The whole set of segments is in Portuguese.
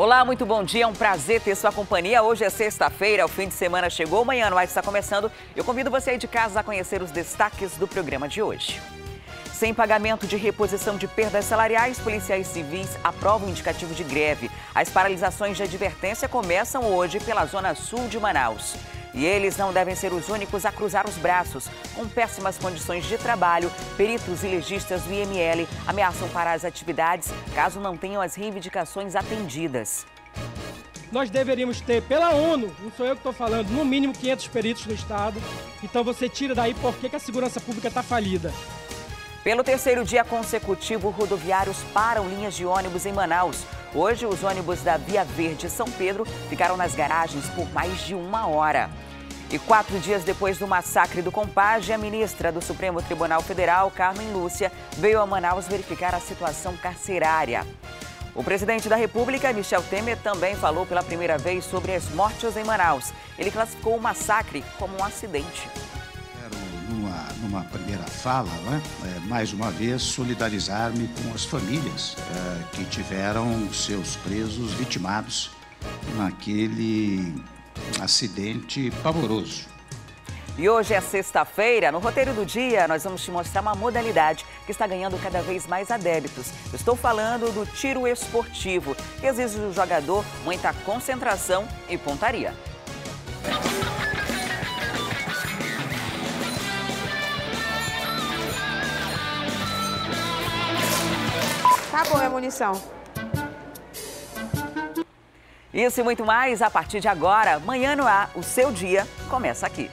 Olá, muito bom dia, é um prazer ter sua companhia. Hoje é sexta-feira, o fim de semana chegou, amanhã no ar está começando. Eu convido você aí de casa a conhecer os destaques do programa de hoje. Sem pagamento de reposição de perdas salariais, policiais civis aprovam o indicativo de greve. As paralisações de advertência começam hoje pela zona sul de Manaus. E eles não devem ser os únicos a cruzar os braços. Com péssimas condições de trabalho, peritos e legistas do IML ameaçam parar as atividades caso não tenham as reivindicações atendidas. Nós deveríamos ter, pela ONU, não sou eu que estou falando, no mínimo 500 peritos no estado. Então você tira daí por que a segurança pública está falida. Pelo terceiro dia consecutivo, rodoviários param linhas de ônibus em Manaus. Hoje, os ônibus da Via Verde São Pedro ficaram nas garagens por mais de 1 hora. E 4 dias depois do massacre do Compage, a ministra do Supremo Tribunal Federal, Carmen Lúcia, veio a Manaus verificar a situação carcerária. O presidente da República, Michel Temer, também falou pela primeira vez sobre as mortes em Manaus. Ele classificou o massacre como um acidente. Numa primeira fala, mais uma vez, solidarizar-me com as famílias que tiveram seus presos vitimados naquele acidente pavoroso. E hoje é sexta-feira. No roteiro do dia, nós vamos te mostrar uma modalidade que está ganhando cada vez mais adeptos. Eu estou falando do tiro esportivo, que exige do jogador muita concentração e pontaria. Acabou a munição. Isso e muito mais a partir de agora. Manhã no ar, o seu dia começa aqui.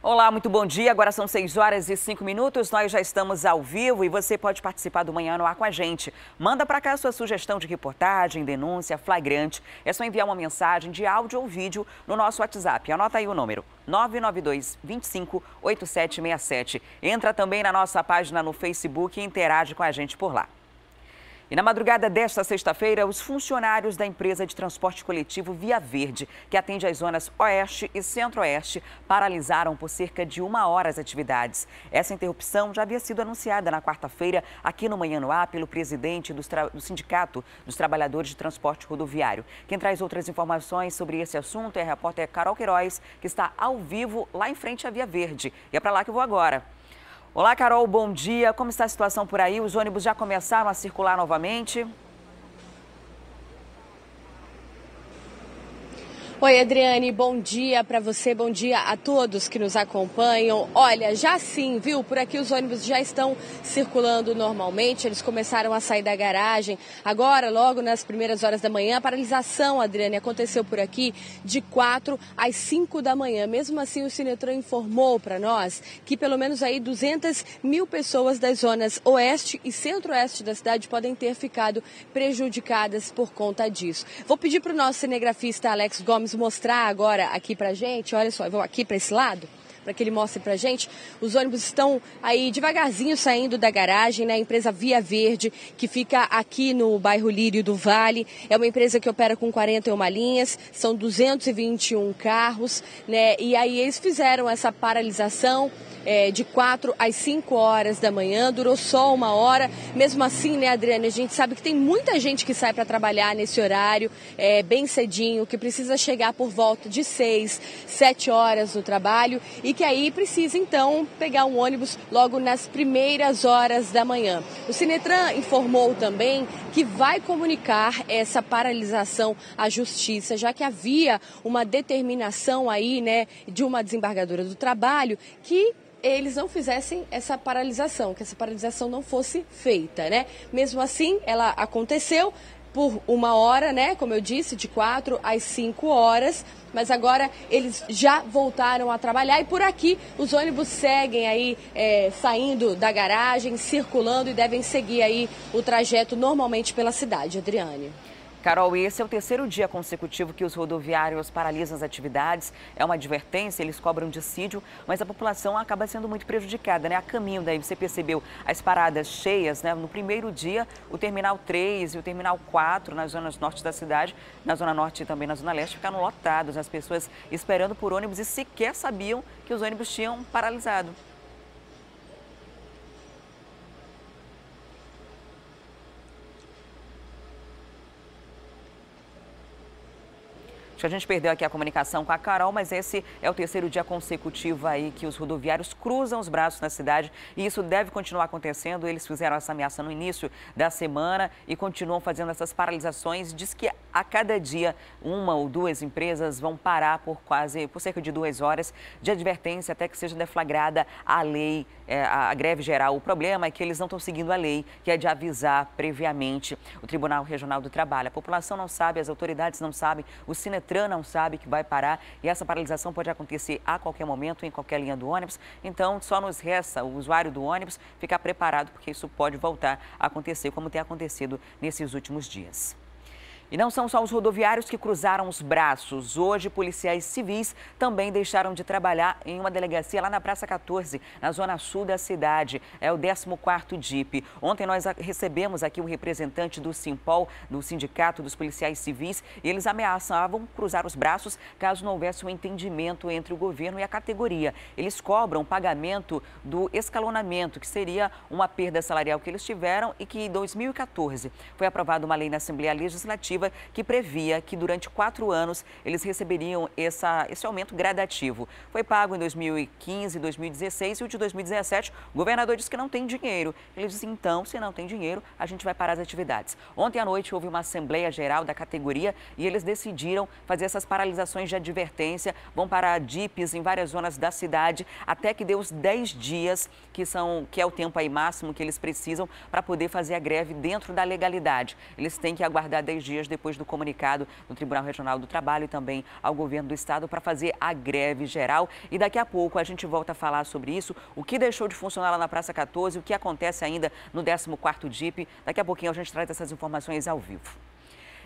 Olá, muito bom dia. Agora são 6 horas e 5 minutos. Nós já estamos ao vivo e você pode participar do Manhã no Ar com a gente. Manda para cá a sua sugestão de reportagem, denúncia, flagrante. É só enviar uma mensagem de áudio ou vídeo no nosso WhatsApp. Anota aí o número 992 25 8767. Entra também na nossa página no Facebook e interage com a gente por lá. E na madrugada desta sexta-feira, os funcionários da empresa de transporte coletivo Via Verde, que atende as zonas Oeste e Centro-Oeste, paralisaram por cerca de 1 hora as atividades. Essa interrupção já havia sido anunciada na quarta-feira aqui no Manhã no Ar pelo presidente do Sindicato dos Trabalhadores de Transporte Rodoviário. Quem traz outras informações sobre esse assunto é a repórter Carol Queiroz, que está ao vivo lá em frente à Via Verde. E é para lá que eu vou agora. Olá, Carol, bom dia. Como está a situação por aí? Os ônibus já começaram a circular novamente? Oi, Adriane, bom dia para você, bom dia a todos que nos acompanham. Olha, já sim, viu? Por aqui os ônibus já estão circulando normalmente, eles começaram a sair da garagem. Agora, logo nas primeiras horas da manhã, a paralisação, Adriane, aconteceu por aqui de 4 às 5 da manhã. Mesmo assim, o Sinetran informou para nós que pelo menos aí 200 mil pessoas das zonas Oeste e Centro-Oeste da cidade podem ter ficado prejudicadas por conta disso. Vou pedir para o nosso cinegrafista Alex Gomes mostrar agora aqui pra gente, olha só, eu vou aqui para esse lado, para que ele mostre pra gente. Os ônibus estão aí devagarzinho saindo da garagem, né? A empresa Via Verde, que fica aqui no bairro Lírio do Vale, é uma empresa que opera com 41 linhas, são 221 carros, né? E aí eles fizeram essa paralisação de 4 às 5 horas da manhã, durou só 1 hora. Mesmo assim, né, Adriane, a gente sabe que tem muita gente que sai para trabalhar nesse horário, bem cedinho, que precisa chegar por volta de 6, 7 horas no trabalho e que aí precisa, então, pegar um ônibus logo nas primeiras horas da manhã. O Sinetran informou também que vai comunicar essa paralisação à Justiça, já que havia uma determinação aí, né, de uma desembargadora do trabalho que eles não fizessem essa paralisação, que essa paralisação não fosse feita, né? Mesmo assim, ela aconteceu por 1 hora, né? Como eu disse, de 4 às 5 horas, mas agora eles já voltaram a trabalhar e por aqui os ônibus seguem aí saindo da garagem, circulando e devem seguir aí o trajeto normalmente pela cidade, Adriane. Carol, esse é o terceiro dia consecutivo que os rodoviários paralisam as atividades. É uma advertência, eles cobram dissídio, mas a população acaba sendo muito prejudicada, né? A caminho daí, você percebeu as paradas cheias, né? No primeiro dia, o Terminal 3 e o Terminal 4, nas zonas norte da cidade, na Zona Norte e também na Zona Leste, ficaram lotados. As pessoas esperando por ônibus e sequer sabiam que os ônibus tinham paralisado. Acho que a gente perdeu aqui a comunicação com a Carol, mas esse é o terceiro dia consecutivo aí que os rodoviários cruzam os braços na cidade e isso deve continuar acontecendo. Eles fizeram essa ameaça no início da semana e continuam fazendo essas paralisações. Diz que a cada dia uma ou duas empresas vão parar por cerca de 2 horas de advertência até que seja deflagrada a lei, a greve geral. O problema é que eles não estão seguindo a lei, que é de avisar previamente o Tribunal Regional do Trabalho. A população não sabe, as autoridades não sabem, o Sinetran não sabe que vai parar e essa paralisação pode acontecer a qualquer momento, em qualquer linha do ônibus. Então, só nos resta o usuário do ônibus ficar preparado, porque isso pode voltar a acontecer, como tem acontecido nesses últimos dias. E não são só os rodoviários que cruzaram os braços. Hoje, policiais civis também deixaram de trabalhar em uma delegacia lá na Praça 14, na zona sul da cidade. É o 14º DIP. Ontem nós recebemos aqui o representante do Simpol, do Sindicato dos Policiais Civis, e eles ameaçavam cruzar os braços caso não houvesse um entendimento entre o governo e a categoria. Eles cobram o pagamento do escalonamento, que seria uma perda salarial que eles tiveram e que em 2014 foi aprovada uma lei na Assembleia Legislativa que previa que durante 4 anos eles receberiam esse aumento gradativo. Foi pago em 2015, 2016 e o de 2017 o governador disse que não tem dinheiro. Ele disse, então, se não tem dinheiro, a gente vai parar as atividades. Ontem à noite houve uma Assembleia Geral da categoria e eles decidiram fazer essas paralisações de advertência, vão parar DIPs em várias zonas da cidade até que dê os 10 dias, que é o tempo aí máximo que eles precisam para poder fazer a greve dentro da legalidade. Eles têm que aguardar 10 dias depois do comunicado do Tribunal Regional do Trabalho e também ao governo do estado para fazer a greve geral. E daqui a pouco a gente volta a falar sobre isso, o que deixou de funcionar lá na Praça 14, o que acontece ainda no 14º DIP. Daqui a pouquinho a gente traz essas informações ao vivo.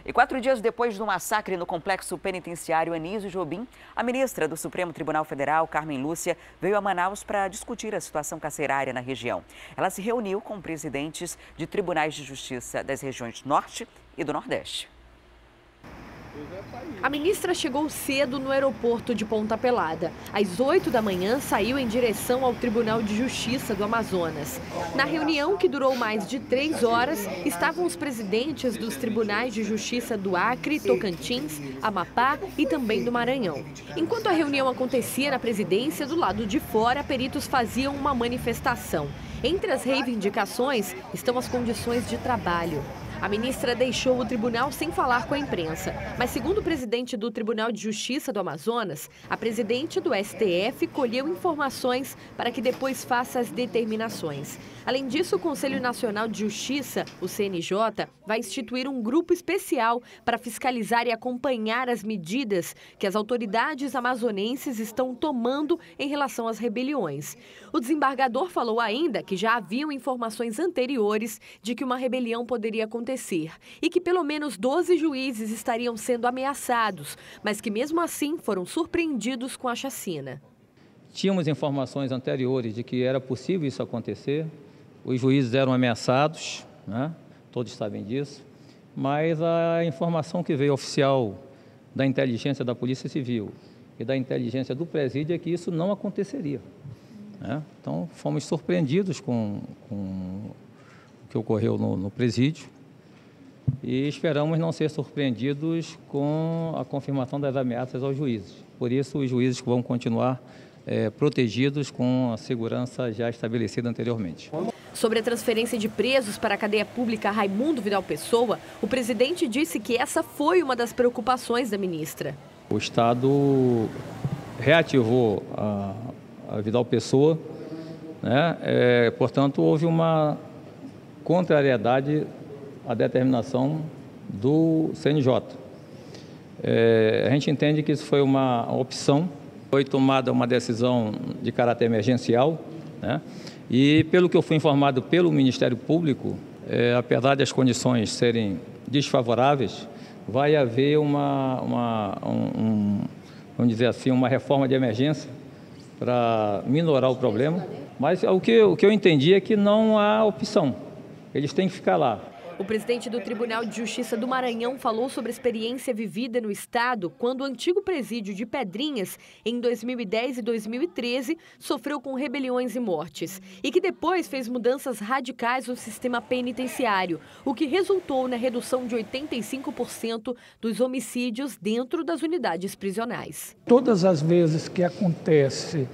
E 4 dias depois do massacre no complexo penitenciário Anísio Jobim, a ministra do Supremo Tribunal Federal, Carmen Lúcia, veio a Manaus para discutir a situação carcerária na região. Ela se reuniu com presidentes de tribunais de justiça das regiões Norte e do Nordeste. A ministra chegou cedo no aeroporto de Ponta Pelada. Às 8 da manhã, saiu em direção ao Tribunal de Justiça do Amazonas. Na reunião, que durou mais de 3 horas, estavam os presidentes dos tribunais de justiça do Acre, Tocantins, Amapá e também do Maranhão. Enquanto a reunião acontecia na presidência, do lado de fora, peritos faziam uma manifestação. Entre as reivindicações estão as condições de trabalho. A ministra deixou o tribunal sem falar com a imprensa, mas segundo o presidente do Tribunal de Justiça do Amazonas, a presidente do STF colheu informações para que depois faça as determinações. Além disso, o Conselho Nacional de Justiça, o CNJ, vai instituir um grupo especial para fiscalizar e acompanhar as medidas que as autoridades amazonenses estão tomando em relação às rebeliões. O desembargador falou ainda que já haviam informações anteriores de que uma rebelião poderia acontecer e que pelo menos 12 juízes estariam sendo ameaçados, mas que mesmo assim foram surpreendidos com a chacina. Tínhamos informações anteriores de que era possível isso acontecer, os juízes eram ameaçados, né? Todos sabem disso, mas a informação que veio oficial da inteligência da Polícia Civil e da inteligência do presídio é que isso não aconteceria, né? Então fomos surpreendidos com o que ocorreu no presídio e esperamos não ser surpreendidos com a confirmação das ameaças aos juízes. Por isso os juízes vão continuar protegidos com a segurança já estabelecida anteriormente. Sobre a transferência de presos para a cadeia pública Raimundo Vidal Pessoa, o presidente disse que essa foi uma das preocupações da ministra. O Estado reativou a Vidal Pessoa, né? Portanto, houve uma contrariedade à determinação do CNJ. A gente entende que isso foi uma opção, foi tomada uma decisão de caráter emergencial, né? E pelo que eu fui informado pelo Ministério Público, apesar das condições serem desfavoráveis, vai haver vamos dizer assim, uma reforma de emergência para minorar o problema. Mas o que eu entendi é que não há opção, eles têm que ficar lá. O presidente do Tribunal de Justiça do Maranhão falou sobre a experiência vivida no estado quando o antigo presídio de Pedrinhas, em 2010 e 2013, sofreu com rebeliões e mortes. E que depois fez mudanças radicais no sistema penitenciário, o que resultou na redução de 85% dos homicídios dentro das unidades prisionais. Todas as vezes que acontece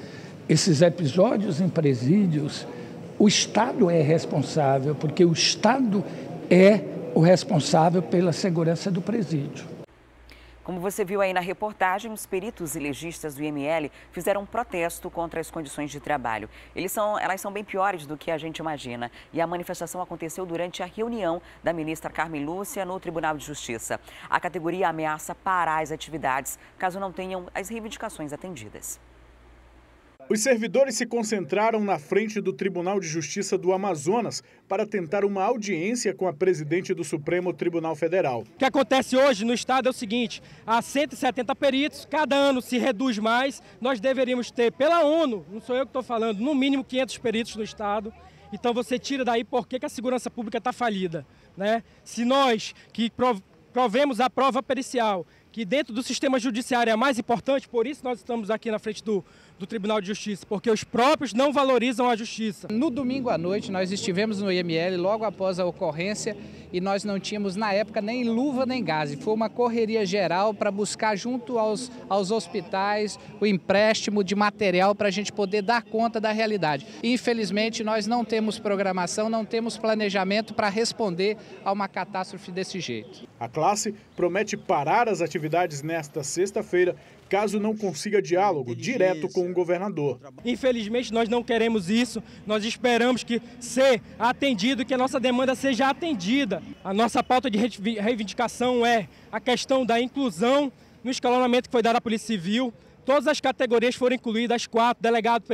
esses episódios em presídios, o Estado é responsável, porque o Estado é o responsável pela segurança do presídio. Como você viu aí na reportagem, os peritos e legistas do IML fizeram um protesto contra as condições de trabalho. Elas são bem piores do que a gente imagina. E a manifestação aconteceu durante a reunião da ministra Carmen Lúcia no Tribunal de Justiça. A categoria ameaça parar as atividades caso não tenham as reivindicações atendidas. Os servidores se concentraram na frente do Tribunal de Justiça do Amazonas para tentar uma audiência com a presidente do Supremo Tribunal Federal. O que acontece hoje no estado é o seguinte: há 170 peritos, cada ano se reduz mais. Nós deveríamos ter, pela ONU, não sou eu que estou falando, no mínimo 500 peritos no estado. Então você tira daí por que a segurança pública está falida, né? Se nós que provemos a prova pericial, que dentro do sistema judiciário é a mais importante, por isso nós estamos aqui na frente do Tribunal de Justiça, porque os próprios não valorizam a justiça. No domingo à noite nós estivemos no IML logo após a ocorrência e nós não tínhamos na época nem luva nem gaze. Foi uma correria geral para buscar junto aos hospitais o empréstimo de material para a gente poder dar conta da realidade. Infelizmente nós não temos programação, não temos planejamento para responder a uma catástrofe desse jeito. A classe promete parar as atividades nesta sexta-feira, caso não consiga diálogo direto com o governador. Infelizmente, nós não queremos isso. Nós esperamos que ser atendido, que a nossa demanda seja atendida. A nossa pauta de reivindicação é a questão da inclusão no escalonamento que foi dado à Polícia Civil. Todas as categorias foram incluídas, as 4, delegado,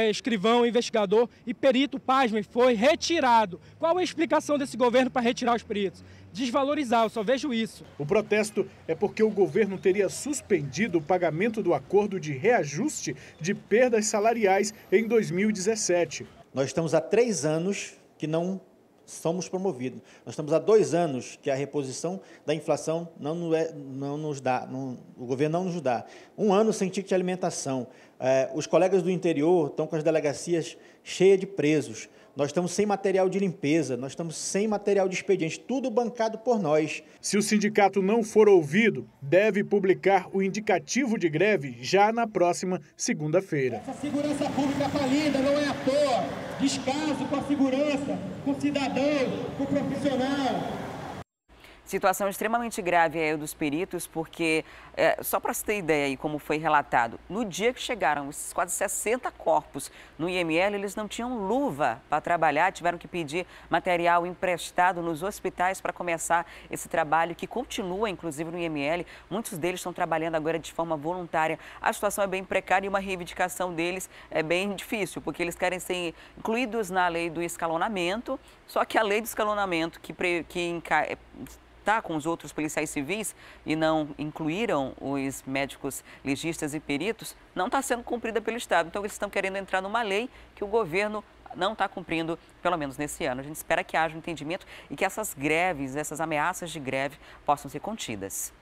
escrivão, investigador e perito, pasmem, foi retirado. Qual a explicação desse governo para retirar os peritos? Desvalorizar, eu só vejo isso. O protesto é porque o governo teria suspendido o pagamento do acordo de reajuste de perdas salariais em 2017. Nós estamos há 3 anos que não somos promovidos. Nós estamos há 2 anos que a reposição da inflação não nos dá, o governo não nos dá. 1 ano sem ticket de alimentação. Os colegas do interior estão com as delegacias cheias de presos. Nós estamos sem material de limpeza, nós estamos sem material de expediente, tudo bancado por nós. Se o sindicato não for ouvido, deve publicar o indicativo de greve já na próxima segunda-feira. Essa segurança pública falida não é à toa. Descaso com a segurança, com o cidadão, com o profissional. Situação extremamente grave aí dos peritos, porque, só para você ter ideia aí como foi relatado, no dia que chegaram esses quase 60 corpos no IML, eles não tinham luva para trabalhar, tiveram que pedir material emprestado nos hospitais para começar esse trabalho, que continua, inclusive, no IML. Muitos deles estão trabalhando agora de forma voluntária. A situação é bem precária e uma reivindicação deles é bem difícil, porque eles querem ser incluídos na lei do escalonamento, só que a lei do escalonamento com os outros policiais civis e não incluíram os médicos legistas e peritos, não está sendo cumprida pelo Estado. Então, eles estão querendo entrar numa lei que o governo não está cumprindo, pelo menos nesse ano. A gente espera que haja um entendimento e que essas greves, essas ameaças de greve possam ser contidas.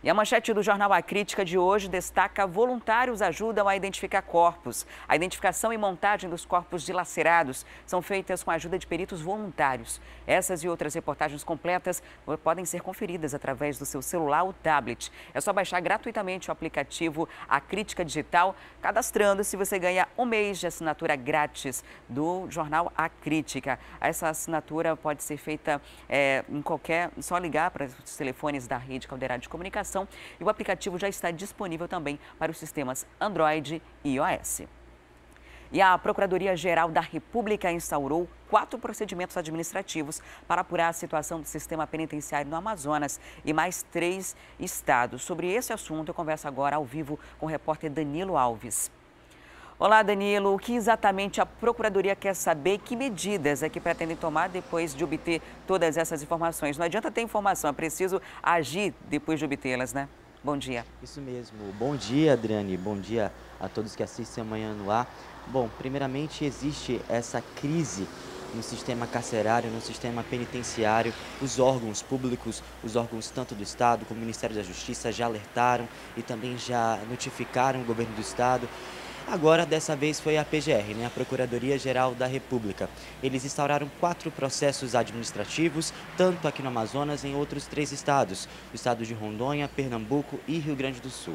E a manchete do jornal A Crítica de hoje destaca: voluntários ajudam a identificar corpos. A identificação e montagem dos corpos dilacerados são feitas com a ajuda de peritos voluntários. Essas e outras reportagens completas podem ser conferidas através do seu celular ou tablet. É só baixar gratuitamente o aplicativo A Crítica Digital. Cadastrando-se, você ganha 1 mês de assinatura grátis do jornal A Crítica. Essa assinatura pode ser feita só ligar para os telefones da Rede Caldeirada de Comunicação. E o aplicativo já está disponível também para os sistemas Android e iOS. E a Procuradoria-Geral da República instaurou 4 procedimentos administrativos para apurar a situação do sistema penitenciário no Amazonas e mais 3 estados. Sobre esse assunto, eu converso agora ao vivo com o repórter Danilo Alves. Olá, Danilo. O que exatamente a Procuradoria quer saber? Que medidas é que pretendem tomar depois de obter todas essas informações? Não adianta ter informação, é preciso agir depois de obtê-las, né? Bom dia. Isso mesmo. Bom dia, Adriane. Bom dia a todos que assistem Amanhã no Ar. Bom, primeiramente existe essa crise no sistema carcerário, no sistema penitenciário. Os órgãos públicos, os órgãos tanto do Estado como o Ministério da Justiça já alertaram e também já notificaram o governo do Estado. Agora, dessa vez, foi a PGR, a Procuradoria-Geral da República. Eles instauraram 4 processos administrativos, tanto aqui no Amazonas, em outros 3 estados, o estado de Rondônia, Pernambuco e Rio Grande do Sul.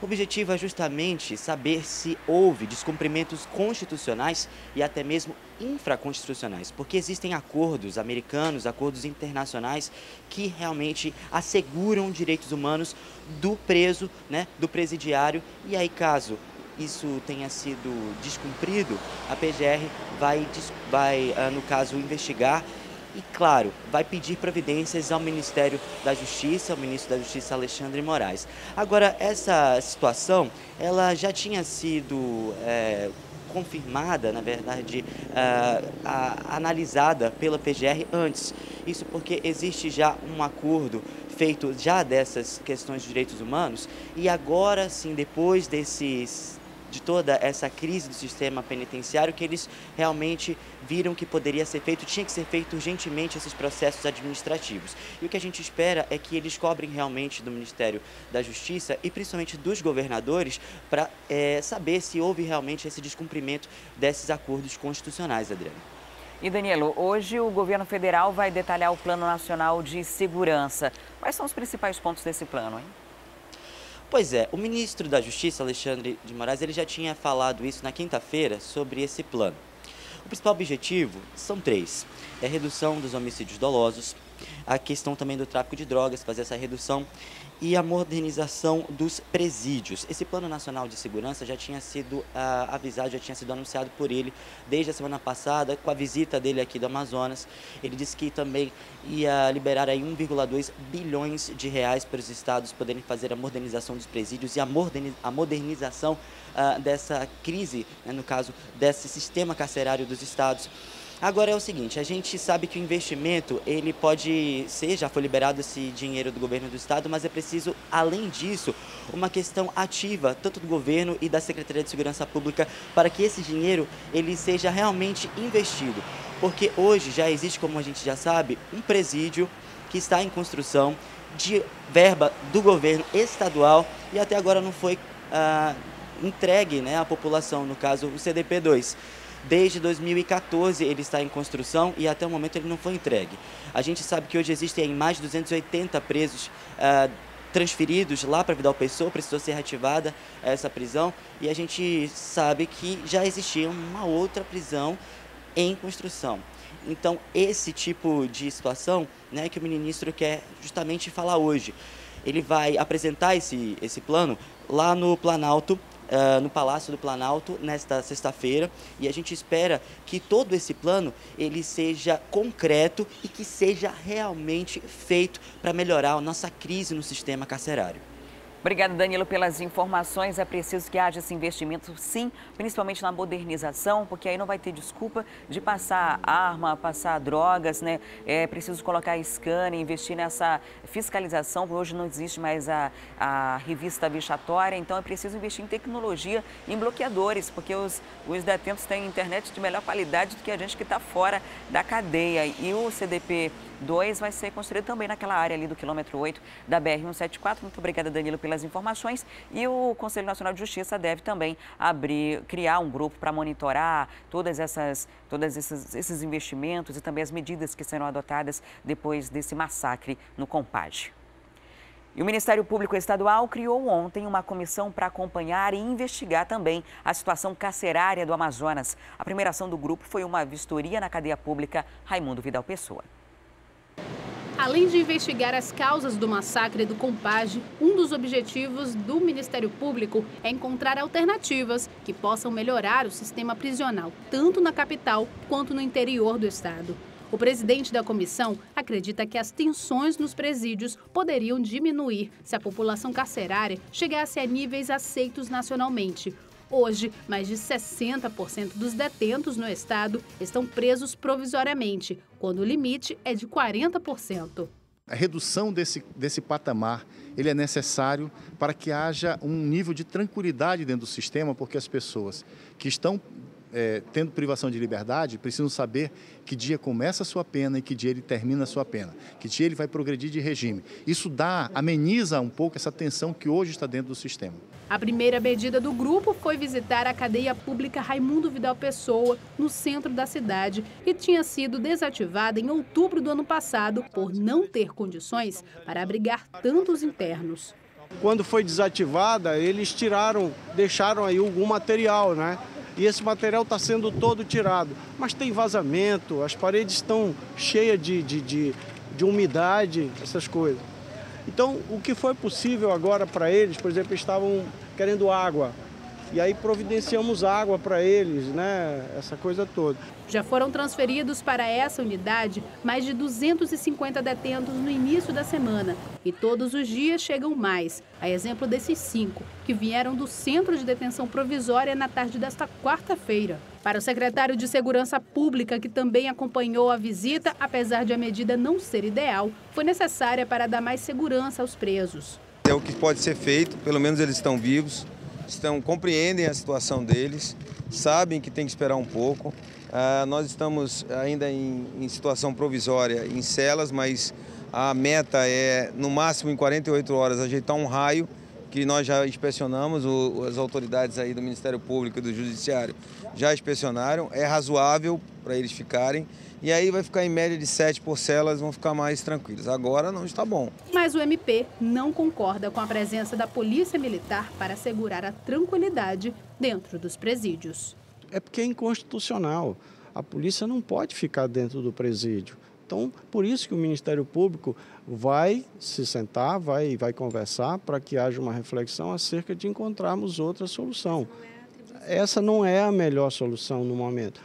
O objetivo é justamente saber se houve descumprimentos constitucionais e até mesmo infraconstitucionais, porque existem acordos americanos, acordos internacionais que realmente asseguram direitos humanos do preso, do presidiário, e aí caso isso tenha sido descumprido, a PGR vai, no caso, investigar e, claro, vai pedir providências ao Ministério da Justiça, ao ministro da Justiça, Alexandre Moraes. Agora, essa situação, ela já tinha sido confirmada, na verdade, analisada pela PGR antes. Isso porque existe já um acordo feito já dessas questões de direitos humanos e agora, sim, depois de toda essa crise do sistema penitenciário, que eles realmente viram que poderia ser feito, tinha que ser feito urgentemente esses processos administrativos. E o que a gente espera é que eles cobrem realmente do Ministério da Justiça e principalmente dos governadores para saber se houve realmente esse descumprimento desses acordos constitucionais, Adriana. E, Danilo, hoje o governo federal vai detalhar o Plano Nacional de Segurança. Quais são os principais pontos desse plano, hein? Pois é, o ministro da Justiça, Alexandre de Moraes, ele já tinha falado isso na quinta-feira sobre esse plano. O principal objetivo são 3. É a redução dos homicídios dolosos, a questão também do tráfico de drogas, fazer essa redução, e a modernização dos presídios. Esse Plano Nacional de Segurança já tinha sido avisado, já tinha sido anunciado por ele desde a semana passada, com a visita dele aqui do Amazonas. Ele disse que também ia liberar aí 1,2 bilhões de reais para os estados poderem fazer a modernização dos presídios e a modernização dessa crise, no caso, desse sistema carcerário dos estados. Agora é o seguinte, a gente sabe que o investimento, ele pode ser, já foi liberado esse dinheiro do governo do estado, mas é preciso, além disso, uma questão ativa, tanto do governo e da Secretaria de Segurança Pública, para que esse dinheiro, ele seja realmente investido. Porque hoje já existe, como a gente já sabe, um presídio que está em construção de verba do governo estadual e até agora não foi entregue à população, no caso o CDP2. Desde 2014 ele está em construção e até o momento ele não foi entregue. A gente sabe que hoje existem mais de 280 presos transferidos lá para Vidal Pessoa, precisou ser reativada essa prisão e a gente sabe que já existia uma outra prisão em construção. Então esse tipo de situação que o ministro quer justamente falar hoje. Ele vai apresentar esse plano lá no Planalto, no Palácio do Planalto, nesta sexta-feira, e a gente espera que todo esse plano ele seja concreto e que seja realmente feito para melhorar a nossa crise no sistema carcerário. Obrigada, Danilo, pelas informações. É preciso que haja esse investimento, sim, principalmente na modernização, porque aí não vai ter desculpa de passar arma, passar drogas, É preciso colocar scanner, investir nessa fiscalização, porque hoje não existe mais a revista vexatória, então é preciso investir em tecnologia, em bloqueadores, porque os detentos têm internet de melhor qualidade do que a gente que está fora da cadeia. E o CDP2 vai ser construído também naquela área ali do quilômetro 8 da BR-174. Muito obrigada, Danilo, pelas informações. E o Conselho Nacional de Justiça deve também criar um grupo para monitorar todos esses investimentos e também as medidas que serão adotadas depois desse massacre no Compage. E o Ministério Público Estadual criou ontem uma comissão para acompanhar e investigar também a situação carcerária do Amazonas. A primeira ação do grupo foi uma vistoria na cadeia pública Raimundo Vidal Pessoa. Além de investigar as causas do massacre do Compage, um dos objetivos do Ministério Público é encontrar alternativas que possam melhorar o sistema prisional, tanto na capital quanto no interior do estado. O presidente da comissão acredita que as tensões nos presídios poderiam diminuir se a população carcerária chegasse a níveis aceitos nacionalmente. Hoje, mais de 60% dos detentos no estado estão presos provisoriamente, quando o limite é de 40%. A redução desse patamar ele é necessário para que haja um nível de tranquilidade dentro do sistema, porque as pessoas que estão tendo privação de liberdade precisam saber que dia começa a sua pena e que dia ele termina a sua pena, que dia ele vai progredir de regime. Isso ameniza um pouco essa tensão que hoje está dentro do sistema. A primeira medida do grupo foi visitar a cadeia pública Raimundo Vidal Pessoa, no centro da cidade, que tinha sido desativada em outubro do ano passado por não ter condições para abrigar tantos internos. Quando foi desativada, eles deixaram aí algum material, né? E esse material está sendo todo tirado. Mas tem vazamento, as paredes estão cheias de umidade, essas coisas. Então, o que foi possível agora para eles, por exemplo, estavam querendo água. E aí providenciamos água para eles, né? Essa coisa toda. Já foram transferidos para essa unidade mais de 250 detentos no início da semana. E todos os dias chegam mais, a exemplo desses 5, que vieram do Centro de Detenção Provisória na tarde desta quarta-feira. Para o secretário de Segurança Pública, que também acompanhou a visita, apesar de a medida não ser ideal, foi necessária para dar mais segurança aos presos. É o que pode ser feito, pelo menos eles estão vivos, compreendem a situação deles, sabem que tem que esperar um pouco. Nós estamos ainda em situação provisória em celas, mas a meta é, no máximo em 48 horas, ajeitar um raio que nós já inspecionamos, as autoridades aí do Ministério Público e do Judiciário já inspecionaram, é razoável para eles ficarem, e aí vai ficar em média de 7 por celas, vão ficar mais tranquilos. Agora não está bom. Mas o MP não concorda com a presença da Polícia Militar para assegurar a tranquilidade dentro dos presídios. É porque é inconstitucional. A polícia não pode ficar dentro do presídio. Então, por isso que o Ministério Público vai se sentar, vai conversar para que haja uma reflexão acerca de encontrarmos outra solução. Essa não é a melhor solução no momento.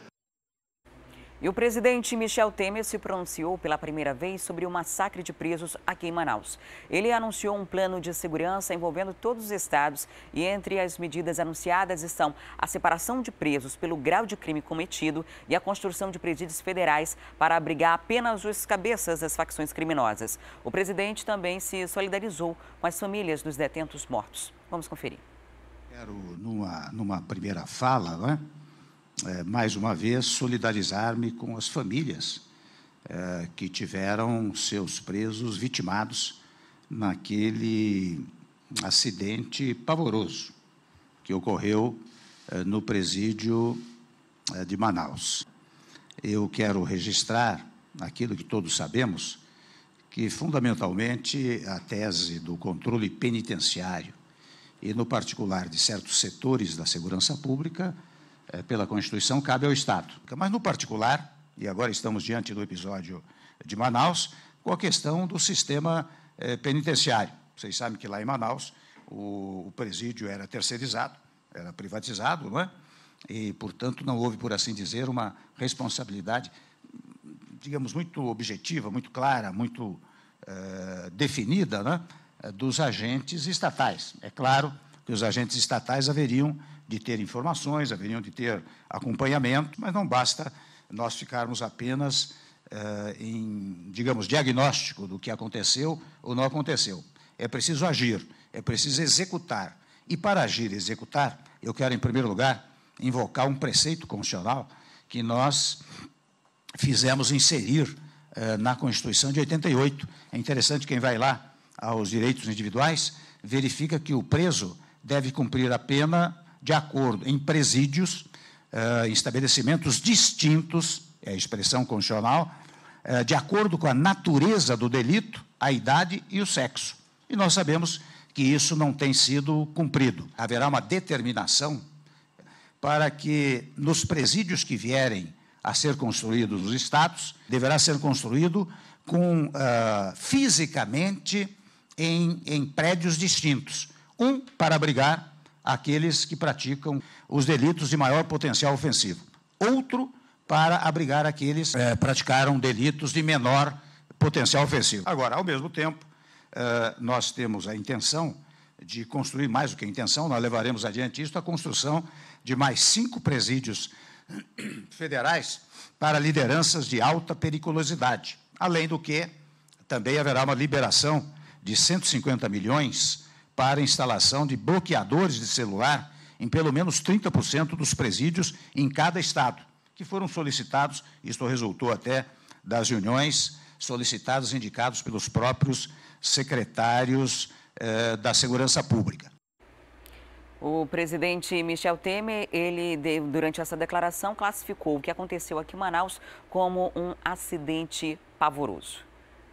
E o presidente Michel Temer se pronunciou pela primeira vez sobre o massacre de presos aqui em Manaus. Ele anunciou um plano de segurança envolvendo todos os estados e entre as medidas anunciadas estão a separação de presos pelo grau de crime cometido e a construção de presídios federais para abrigar apenas os cabeças das facções criminosas. O presidente também se solidarizou com as famílias dos detentos mortos. Vamos conferir. Quero, numa primeira fala, né? Mais uma vez, solidarizar-me com as famílias que tiveram seus presos vitimados naquele acidente pavoroso que ocorreu no presídio de Manaus. Eu quero registrar aquilo que todos sabemos, que fundamentalmente a tese do controle penitenciário e, no particular, de certos setores da segurança pública, pela Constituição, cabe ao Estado. Mas, no particular, e agora estamos diante do episódio de Manaus, com a questão do sistema penitenciário. Vocês sabem que lá em Manaus o presídio era terceirizado, era privatizado, não é? E, portanto, não houve, por assim dizer, uma responsabilidade, digamos, muito objetiva, muito clara, muito definida, né, dos agentes estatais. É claro que os agentes estatais haveriam de ter informações, haveriam de ter acompanhamento, mas não basta nós ficarmos apenas em, digamos, diagnóstico do que aconteceu ou não aconteceu. É preciso agir, é preciso executar. E, para agir e executar, eu quero, em primeiro lugar, invocar um preceito constitucional que nós fizemos inserir na Constituição de 88. É interessante, quem vai lá aos direitos individuais, verifica que o preso deve cumprir a pena de acordo em presídios, em estabelecimentos distintos, é a expressão constitucional, de acordo com a natureza do delito, a idade e o sexo. E nós sabemos que isso não tem sido cumprido. Haverá uma determinação para que nos presídios que vierem a ser construídos nos estados, deverá ser construído fisicamente em prédios distintos. Um para abrigar aqueles que praticam os delitos de maior potencial ofensivo. Outro para abrigar aqueles que praticaram delitos de menor potencial ofensivo. Agora, ao mesmo tempo, nós temos a intenção de construir mais do que a intenção, nós levaremos adiante isso, a construção de mais 5 presídios federais para lideranças de alta periculosidade. Além do que, também haverá uma liberação de 150 milhões para a instalação de bloqueadores de celular em pelo menos 30% dos presídios em cada estado, que foram solicitados, isto resultou até das reuniões solicitadas, indicados pelos próprios secretários da Segurança Pública. O presidente Michel Temer, durante essa declaração, classificou o que aconteceu aqui em Manaus como um acidente pavoroso.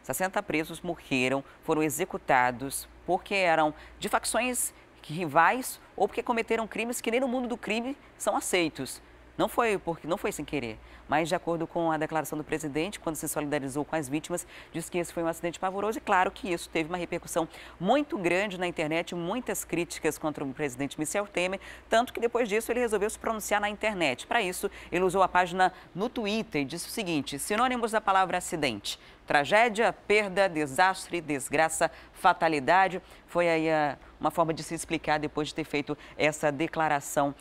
60 presos morreram, foram executados porque eram de facções rivais ou porque cometeram crimes que nem no mundo do crime são aceitos. Não foi sem querer, mas de acordo com a declaração do presidente, quando se solidarizou com as vítimas, disse que esse foi um acidente pavoroso e claro que isso teve uma repercussão muito grande na internet, muitas críticas contra o presidente Michel Temer, tanto que depois disso ele resolveu se pronunciar na internet. Para isso, ele usou a página no Twitter e disse o seguinte: sinônimos da palavra acidente: tragédia, perda, desastre, desgraça, fatalidade. Foi aí uma forma de se explicar depois de ter feito essa declaração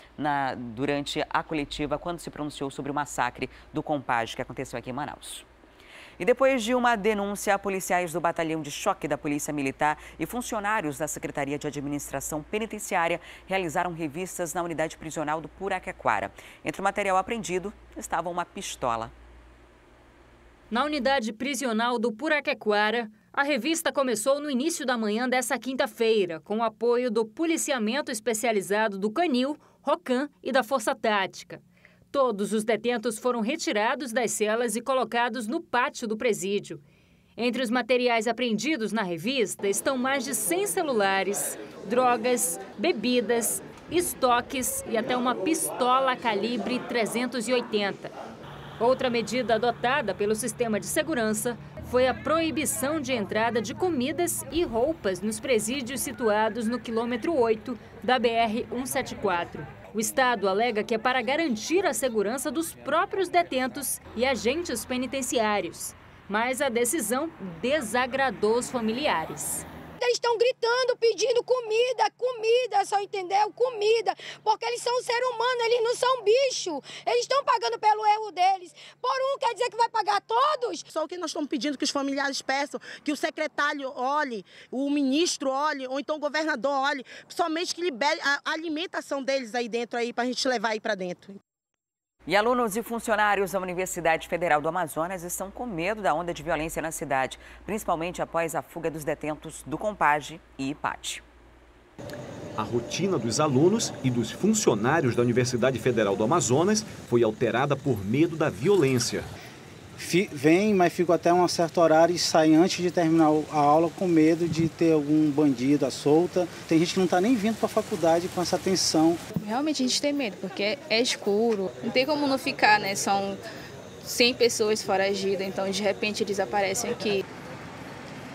durante a coletiva, quando se pronunciou sobre o massacre do Compage que aconteceu aqui em Manaus. E depois de uma denúncia, policiais do Batalhão de Choque da Polícia Militar e funcionários da Secretaria de Administração Penitenciária realizaram revistas na unidade prisional do Puraquequara. Entre o material apreendido estava uma pistola. Na unidade prisional do Puraquequara, a revista começou no início da manhã dessa quinta-feira, com o apoio do Policiamento Especializado do Canil, ROCAM e da Força Tática. Todos os detentos foram retirados das celas e colocados no pátio do presídio. Entre os materiais apreendidos na revista estão mais de 100 celulares, drogas, bebidas, estoques e até uma pistola calibre 380. Outra medida adotada pelo sistema de segurança foi a proibição de entrada de comidas e roupas nos presídios situados no quilômetro 8 da BR-174. O Estado alega que é para garantir a segurança dos próprios detentos e agentes penitenciários. Mas a decisão desagradou os familiares. Eles estão gritando, pedindo comida, só entendeu? Comida, porque eles são ser humano, eles não são bicho. Eles estão pagando pelo erro deles. Por um quer dizer que vai pagar todos? Só o que nós estamos pedindo que os familiares peçam, que o secretário olhe, o ministro olhe, ou então o governador olhe, somente que libere a alimentação deles aí dentro, aí, para a gente levar aí para dentro. E alunos e funcionários da Universidade Federal do Amazonas estão com medo da onda de violência na cidade, principalmente após a fuga dos detentos do Compage e IPAT. A rotina dos alunos e dos funcionários da Universidade Federal do Amazonas foi alterada por medo da violência. Vêm, mas ficam até um certo horário e saem antes de terminar a aula com medo de ter algum bandido à solta. Tem gente que não está nem vindo para a faculdade com essa tensão. Realmente a gente tem medo, porque é escuro. Não tem como não ficar, né? São 100 pessoas foragidas, então de repente eles aparecem aqui.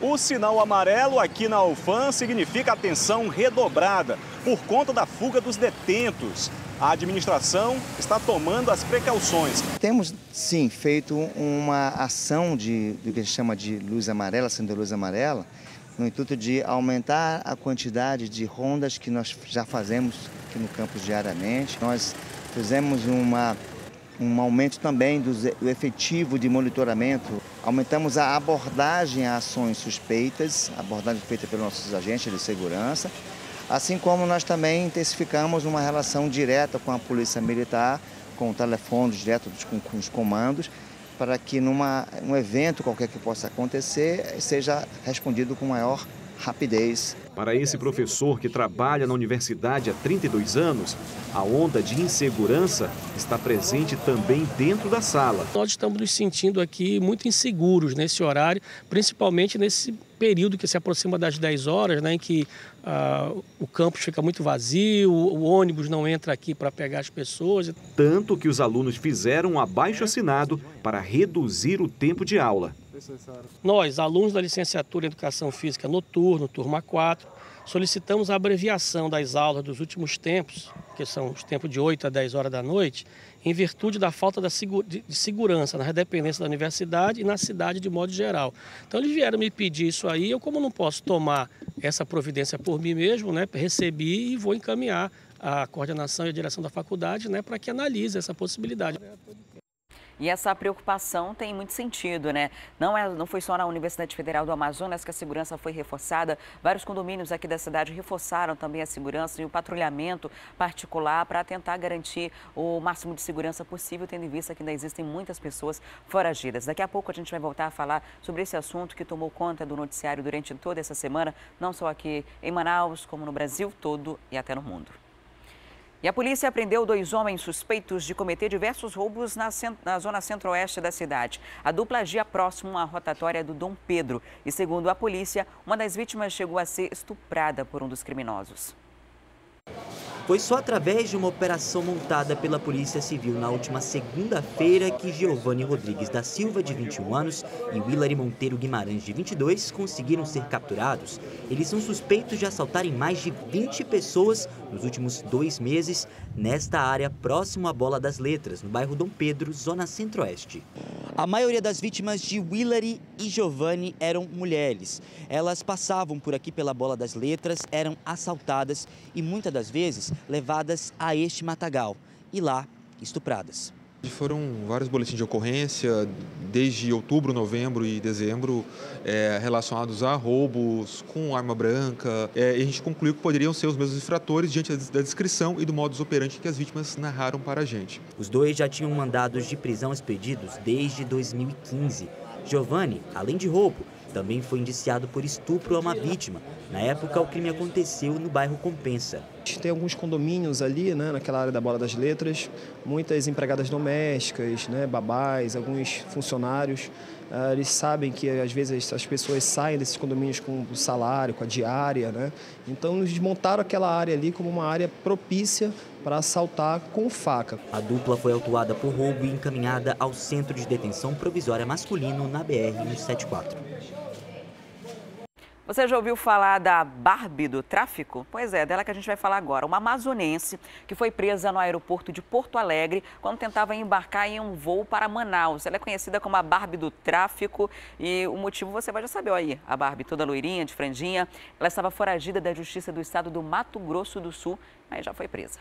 O sinal amarelo aqui na UFAM significa atenção redobrada por conta da fuga dos detentos. A administração está tomando as precauções. Temos, sim, feito uma ação do que a gente chama de luz amarela, acender luz amarela, no intuito de aumentar a quantidade de rondas que nós já fazemos aqui no campus diariamente. Nós fizemos um aumento também do efetivo de monitoramento. Aumentamos a abordagem a ações suspeitas, abordagem feita pelos nossos agentes de segurança. Assim como nós também intensificamos uma relação direta com a Polícia Militar, com telefones diretos com os comandos, para que um evento qualquer que possa acontecer, seja respondido com maior rapidez. Para esse professor que trabalha na universidade há 32 anos, a onda de insegurança está presente também dentro da sala. Nós estamos nos sentindo aqui muito inseguros nesse horário, principalmente nesse período que se aproxima das 10 horas, né, em que o campus fica muito vazio, o ônibus não entra aqui para pegar as pessoas. Tanto que os alunos fizeram um abaixo-assinado para reduzir o tempo de aula. Nós, alunos da licenciatura em Educação Física Noturno, turma 4, solicitamos a abreviação das aulas dos últimos tempos, que são os tempos de 8 a 10 horas da noite, em virtude da falta de segurança nas dependências da universidade e na cidade de modo geral. Então eles vieram me pedir isso aí, eu como não posso tomar essa providência por mim mesmo, né, recebi e vou encaminhar a coordenação e a direção da faculdade, né, para que analise essa possibilidade. E essa preocupação tem muito sentido, né? Não foi só na Universidade Federal do Amazonas que a segurança foi reforçada. Vários condomínios aqui da cidade reforçaram também a segurança e o patrulhamento particular para tentar garantir o máximo de segurança possível, tendo em vista que ainda existem muitas pessoas foragidas. Daqui a pouco a gente vai voltar a falar sobre esse assunto que tomou conta do noticiário durante toda essa semana, não só aqui em Manaus, como no Brasil todo e até no mundo. E a polícia apreendeu 2 homens suspeitos de cometer diversos roubos na zona centro-oeste da cidade. A dupla agia próximo à rotatória do Dom Pedro e, segundo a polícia, uma das vítimas chegou a ser estuprada por um dos criminosos. Foi só através de uma operação montada pela Polícia Civil na última segunda-feira que Giovanni Rodrigues da Silva, de 21 anos, e Willary Monteiro Guimarães, de 22, conseguiram ser capturados. Eles são suspeitos de assaltarem mais de 20 pessoas nos últimos 2 meses nesta área próximo à Bola das Letras, no bairro Dom Pedro, zona centro-oeste. A maioria das vítimas de Willary e Giovanni eram mulheres. Elas passavam por aqui pela Bola das Letras, eram assaltadas e muitas das vezes levadas a este matagal e lá estupradas. Foram vários boletins de ocorrência desde outubro, novembro e dezembro relacionados a roubos com arma branca. E a gente concluiu que poderiam ser os mesmos infratores diante da descrição e do modus operandi que as vítimas narraram para a gente. Os dois já tinham mandados de prisão expedidos desde 2015. Giovanni, além de roubo, também foi indiciado por estupro a uma vítima. Na época, o crime aconteceu no bairro Compensa. Tem alguns condomínios ali, né, naquela área da Bola das Letras, muitas empregadas domésticas, né, babás, alguns funcionários. Eles sabem que, às vezes, as pessoas saem desses condomínios com o salário, com a diária, né? Então, eles montaram aquela área ali como uma área propícia para assaltar com faca. A dupla foi autuada por roubo e encaminhada ao Centro de Detenção Provisória Masculino na BR-174. Você já ouviu falar da Barbie do tráfico? Pois é, dela que a gente vai falar agora. Uma amazonense que foi presa no aeroporto de Porto Alegre quando tentava embarcar em um voo para Manaus. Ela é conhecida como a Barbie do tráfico e o motivo você vai já saber. Olha aí, a Barbie toda loirinha, de franjinha. Ela estava foragida da Justiça do Estado do Mato Grosso do Sul, mas já foi presa.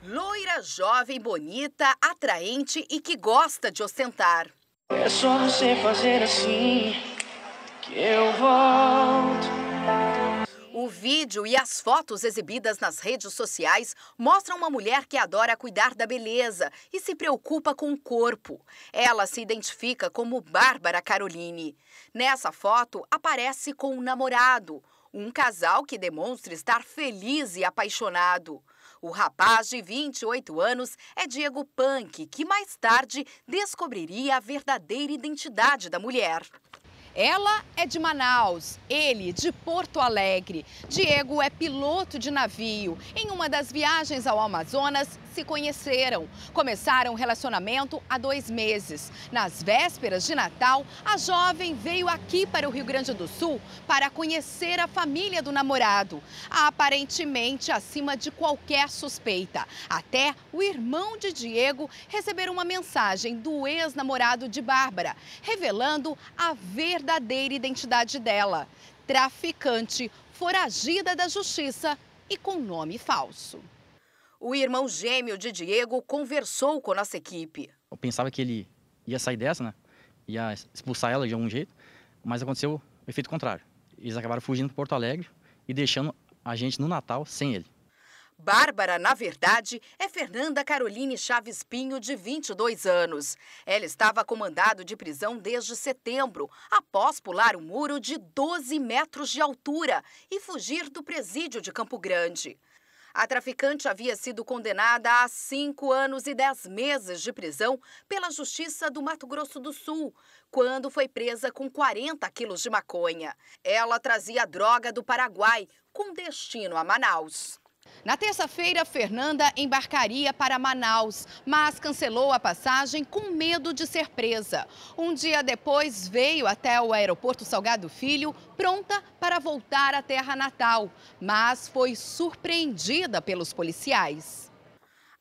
Loira, jovem, bonita, atraente e que gosta de ostentar. É só você fazer assim que eu volto. O vídeo e as fotos exibidas nas redes sociais mostram uma mulher que adora cuidar da beleza e se preocupa com o corpo. Ela se identifica como Bárbara Caroline. Nessa foto, aparece com um namorado, um casal que demonstra estar feliz e apaixonado. O rapaz de 28 anos é Diego Punk, que mais tarde descobriria a verdadeira identidade da mulher. Ela é de Manaus, ele de Porto Alegre. Diego é piloto de navio. Em uma das viagens ao Amazonas, se conheceram. Começaram um relacionamento há 2 meses. Nas vésperas de Natal, a jovem veio aqui para o Rio Grande do Sul para conhecer a família do namorado. Aparentemente acima de qualquer suspeita. Até o irmão de Diego receber uma mensagem do ex-namorado de Bárbara, revelando a verdadeira identidade dela. Traficante, foragida da justiça e com nome falso. O irmão gêmeo de Diego conversou com nossa equipe. Eu pensava que ele ia sair dessa, né? Ia expulsar ela de algum jeito, mas aconteceu o efeito contrário. Eles acabaram fugindo para Porto Alegre e deixando a gente no Natal sem ele. Bárbara, na verdade, é Fernanda Caroline Chaves Pinho, de 22 anos. Ela estava com mandado de prisão desde setembro, após pular um muro de 12 metros de altura e fugir do presídio de Campo Grande. A traficante havia sido condenada a 5 anos e 10 meses de prisão pela Justiça do Mato Grosso do Sul, quando foi presa com 40 quilos de maconha. Ela trazia droga do Paraguai, com destino a Manaus. Na terça-feira, Fernanda embarcaria para Manaus, mas cancelou a passagem com medo de ser presa. Um dia depois, veio até o aeroporto Salgado Filho, pronta para voltar à terra natal, mas foi surpreendida pelos policiais.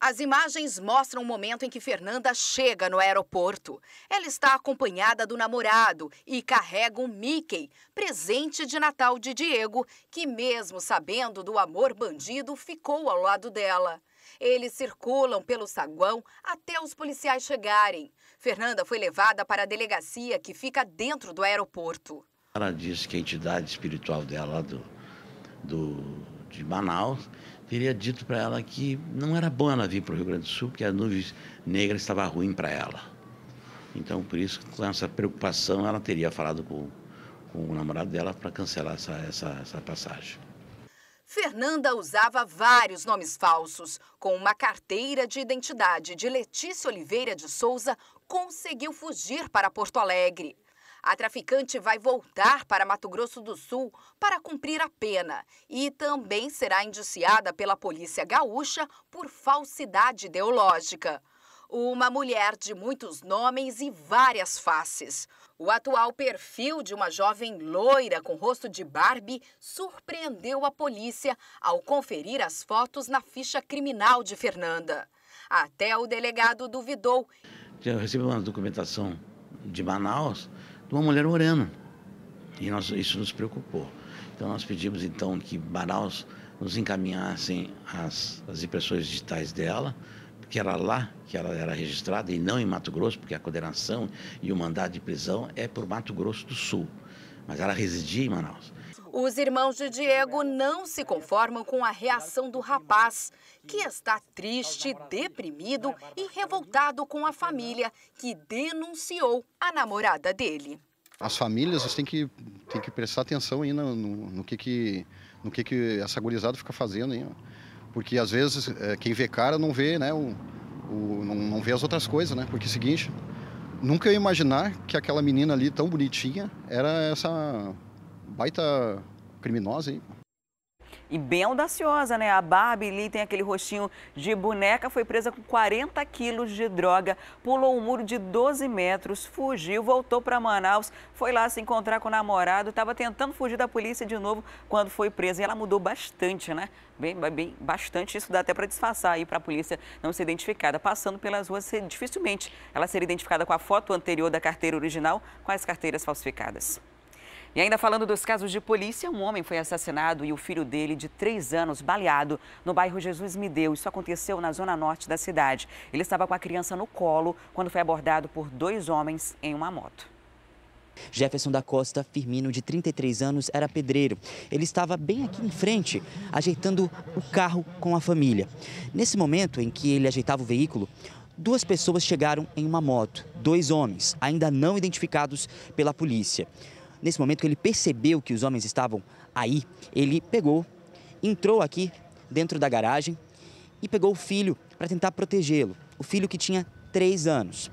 As imagens mostram o momento em que Fernanda chega no aeroporto. Ela está acompanhada do namorado e carrega um Mickey, presente de Natal de Diego, que mesmo sabendo do amor bandido, ficou ao lado dela. Eles circulam pelo saguão até os policiais chegarem. Fernanda foi levada para a delegacia que fica dentro do aeroporto. Ela disse que a entidade espiritual dela de Manaus teria dito para ela que não era bom ela vir para o Rio Grande do Sul, porque a nuvem negra estava ruim para ela. Então, por isso, com essa preocupação, ela teria falado com o namorado dela para cancelar essa passagem. Fernanda usava vários nomes falsos. Com uma carteira de identidade de Letícia Oliveira de Souza, conseguiu fugir para Porto Alegre. A traficante vai voltar para Mato Grosso do Sul para cumprir a pena e também será indiciada pela Polícia Gaúcha por falsidade ideológica. Uma mulher de muitos nomes e várias faces. O atual perfil de uma jovem loira com rosto de Barbie surpreendeu a polícia ao conferir as fotos na ficha criminal de Fernanda. Até o delegado duvidou. Eu recebi uma documentação de Manaus de uma mulher orando, e isso nos preocupou. Então nós pedimos que Manaus nos encaminhassem as impressões digitais dela, porque era lá que ela era registrada e não em Mato Grosso, porque a condenação e o mandado de prisão é por Mato Grosso do Sul, mas ela residia em Manaus. Os irmãos de Diego não se conformam com a reação do rapaz, que está triste, deprimido e revoltado com a família, que denunciou a namorada dele. As famílias têm que prestar atenção aí no que essa gurizada fica fazendo aí, porque às vezes quem vê cara não vê, né, não vê as outras coisas, né? Porque é o seguinte, nunca ia imaginar que aquela menina ali tão bonitinha era essa baita criminosa aí. E bem audaciosa, né? A Barbie ali tem aquele rostinho de boneca, foi presa com 40 quilos de droga, pulou um muro de 12 metros, fugiu, voltou para Manaus, foi lá se encontrar com o namorado, estava tentando fugir da polícia de novo quando foi presa. E ela mudou bastante, né? Bem bastante. Isso dá até para disfarçar aí para a polícia não ser identificada. Passando pelas ruas, dificilmente ela seria identificada com a foto anterior da carteira original com as carteiras falsificadas. E ainda falando dos casos de polícia, um homem foi assassinado e o filho dele, de 3 anos, baleado no bairro Jesus Me Deu. Isso aconteceu na zona norte da cidade. Ele estava com a criança no colo quando foi abordado por 2 homens em uma moto. Jefferson da Costa Firmino, de 33 anos, era pedreiro. Ele estava bem aqui em frente, ajeitando o carro com a família. Nesse momento em que ele ajeitava o veículo, 2 pessoas chegaram em uma moto, 2 homens, ainda não identificados pela polícia. Nesse momento que ele percebeu que os homens estavam aí, ele entrou aqui dentro da garagem e pegou o filho para tentar protegê-lo. O filho que tinha 3 anos.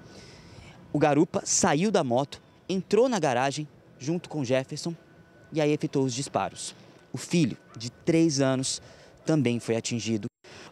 O garupa saiu da moto, entrou na garagem junto com Jefferson e aí efetuou os disparos. O filho, de 3 anos, também foi atingido.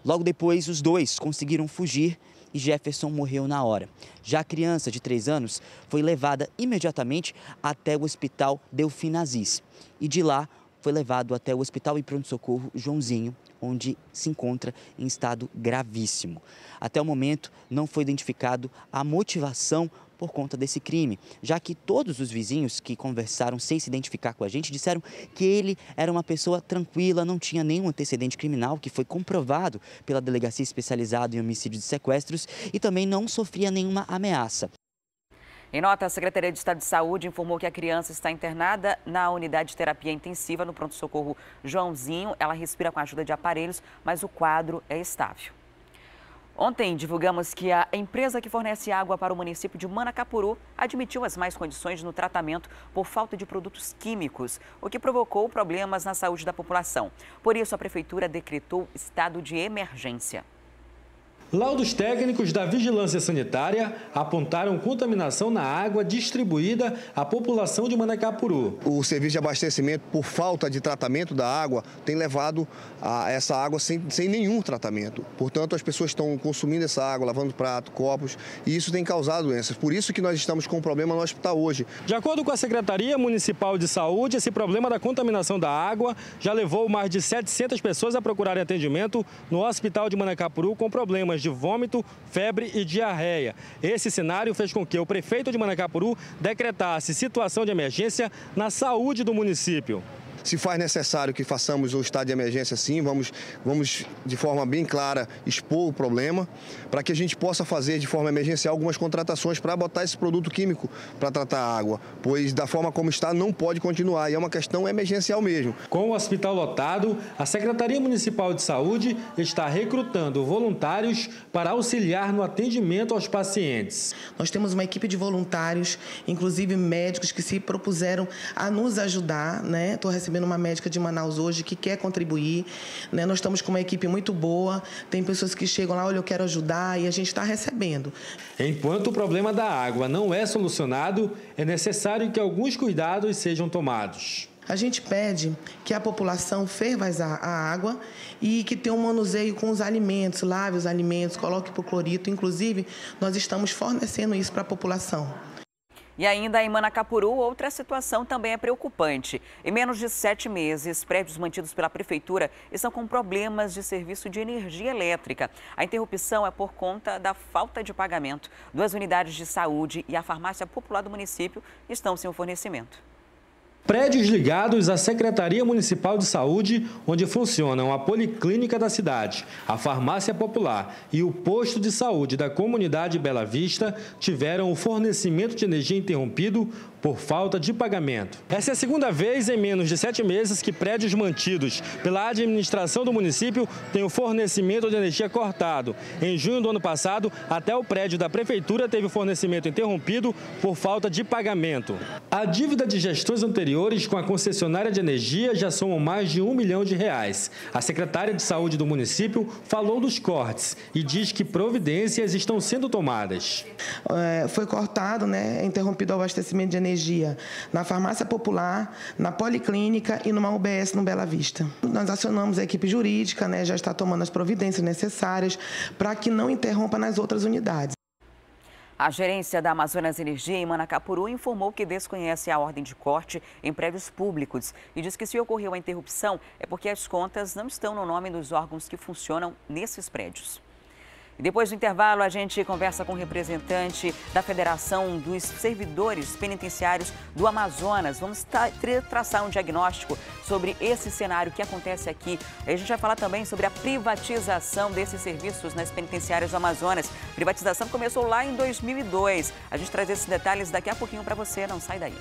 Logo depois, os 2 conseguiram fugir e Jefferson morreu na hora. Já a criança de 3 anos foi levada imediatamente até o hospital Delfim Aziz e de lá foi levado até o hospital e pronto-socorro Joãozinho, onde se encontra em estado gravíssimo. Até o momento não foi identificado a motivação por conta desse crime, já que todos os vizinhos que conversaram sem se identificar com a gente disseram que ele era uma pessoa tranquila, não tinha nenhum antecedente criminal, que foi comprovado pela Delegacia Especializada em Homicídios e Sequestros, e também não sofria nenhuma ameaça. Em nota, a Secretaria de Estado de Saúde informou que a criança está internada na unidade de terapia intensiva no pronto-socorro Joãozinho. Ela respira com a ajuda de aparelhos, mas o quadro é estável. Ontem divulgamos que a empresa que fornece água para o município de Manacapuru admitiu as más condições no tratamento por falta de produtos químicos, o que provocou problemas na saúde da população. Por isso, a prefeitura decretou estado de emergência. Laudos técnicos da Vigilância Sanitária apontaram contaminação na água distribuída à população de Manacapuru. O serviço de abastecimento, por falta de tratamento da água, tem levado a essa água sem nenhum tratamento. Portanto, as pessoas estão consumindo essa água, lavando prato, copos, e isso tem causado doenças. Por isso que nós estamos com um problema no hospital hoje. De acordo com a Secretaria Municipal de Saúde, esse problema da contaminação da água já levou mais de 700 pessoas a procurarem atendimento no Hospital de Manacapuru com problemas de vômito, febre e diarreia. Esse cenário fez com que o prefeito de Manacapuru decretasse situação de emergência na saúde do município. Se faz necessário que façamos o estado de emergência, sim, vamos de forma bem clara expor o problema, para que a gente possa fazer de forma emergencial algumas contratações para botar esse produto químico para tratar a água, pois da forma como está não pode continuar e é uma questão emergencial mesmo. Com o hospital lotado, a Secretaria Municipal de Saúde está recrutando voluntários para auxiliar no atendimento aos pacientes. Nós temos uma equipe de voluntários, inclusive médicos que se propuseram a nos ajudar, né? Estou recebendo uma médica de Manaus hoje que quer contribuir, né? Nós estamos com uma equipe muito boa, tem pessoas que chegam lá, olha, eu quero ajudar, e a gente está recebendo. Enquanto o problema da água não é solucionado, é necessário que alguns cuidados sejam tomados. A gente pede que a população ferva a água e que tenha um manuseio com os alimentos, lave os alimentos, coloque hipoclorito. Inclusive, nós estamos fornecendo isso para a população. E ainda em Manacapuru, outra situação também é preocupante. Em menos de 7 meses, prédios mantidos pela Prefeitura estão com problemas de serviço de energia elétrica. A interrupção é por conta da falta de pagamento. 2 unidades de saúde e a farmácia popular do município estão sem o fornecimento. Prédios ligados à Secretaria Municipal de Saúde, onde funcionam a Policlínica da cidade, a Farmácia Popular e o Posto de Saúde da Comunidade Bela Vista, tiveram o fornecimento de energia interrompido por falta de pagamento. Essa é a segunda vez em menos de 7 meses que prédios mantidos pela administração do município têm o fornecimento de energia cortado. Em junho do ano passado, até o prédio da Prefeitura teve o fornecimento interrompido por falta de pagamento. A dívida de gestões anteriores com a concessionária de energia já somam mais de R$1 milhão. A secretária de Saúde do município falou dos cortes e diz que providências estão sendo tomadas. Foi cortado, interrompido o abastecimento de energia na Farmácia Popular, na Policlínica e numa UBS no Bela Vista. Nós acionamos a equipe jurídica, já está tomando as providências necessárias para que não interrompa nas outras unidades. A gerência da Amazonas Energia em Manacapuru informou que desconhece a ordem de corte em prédios públicos e diz que se ocorreu a interrupção é porque as contas não estão no nome dos órgãos que funcionam nesses prédios. E depois do intervalo, a gente conversa com o representante da Federação dos Servidores Penitenciários do Amazonas. Vamos traçar um diagnóstico sobre esse cenário que acontece aqui. A gente vai falar também sobre a privatização desses serviços nas penitenciárias do Amazonas. A privatização começou lá em 2002. A gente traz esses detalhes daqui a pouquinho para você, não sai daí.